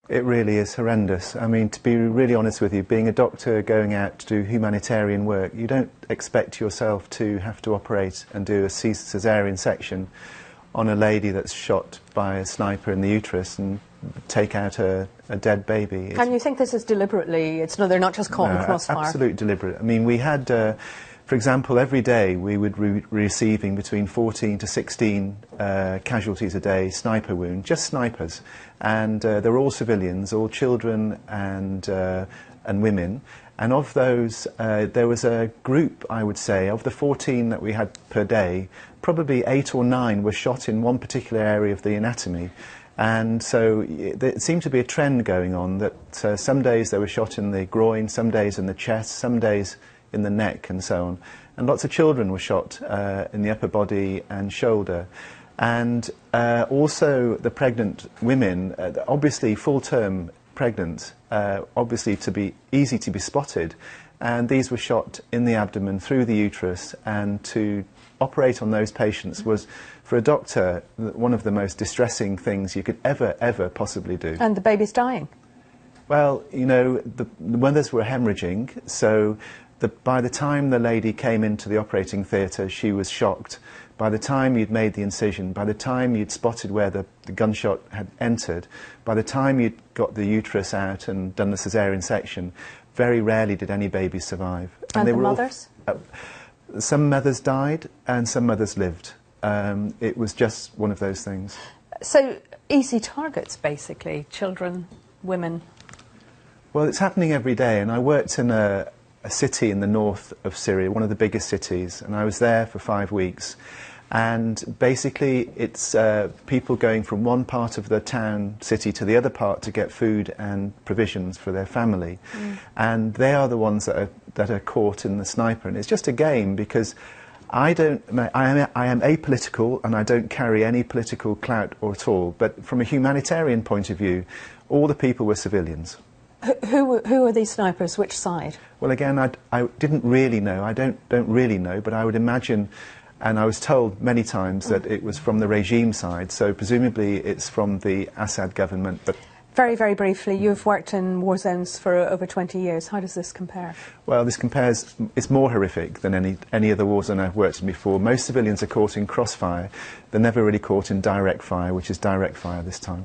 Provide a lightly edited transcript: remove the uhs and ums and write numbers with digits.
It really is horrendous. I mean, to be really honest with you, being a doctor going out to do humanitarian work, you don't expect yourself to have to operate and do a caesarean section on a lady that's shot by a sniper in the uterus and take out a dead baby. And you think this is deliberately, they're not just caught in crossfire? Absolutely deliberate. I mean, we had, for example, every day we would be receiving between 14 to 16 casualties a day, sniper wound, just snipers. And they were all civilians, all children and women. And of those, there was a group, I would say, of the 14 that we had per day, probably 8 or 9 were shot in one particular area of the anatomy. And so there seemed to be a trend going on that some days they were shot in the groin, some days in the chest, some days in the neck and so on. And lots of children were shot in the upper body and shoulder. And also the pregnant women, obviously full-term pregnant, obviously to be easy to be spotted. And these were shot in the abdomen, through the uterus, and to operate on those patients was, for a doctor, one of the most distressing things you could ever possibly do. And the baby's dying? Well, you know, the mothers were hemorrhaging, so by the time the lady came into the operating theatre, she was shocked. By the time you'd made the incision, by the time you'd spotted where the gunshot had entered, by the time you'd got the uterus out and done the caesarean section, very rarely did any babies survive. And the mothers? Some mothers died and some mothers lived. It was just one of those things. So, easy targets, basically, children, women? Well, it's happening every day, and I worked in a city in the north of Syria, one of the biggest cities, and I was there for 5 weeks. And basically it's people going from one part of the town, city, to the other part to get food and provisions for their family. And they are the ones that are caught in the sniper. And it's just a game, because I am apolitical and I don't carry any political clout or at all. But from a humanitarian point of view, all the people were civilians. Who are these snipers? Which side? Well, again, I didn't really know. I don't really know, but I would imagine, and I was told many times that it was from the regime side, so presumably it's from the Assad government. But very, very briefly, you've worked in war zones for over 20 years. How does this compare? Well, this compares, it's more horrific than any other war zone I've worked in before. Most civilians are caught in crossfire. They're never really caught in direct fire, which is direct fire this time.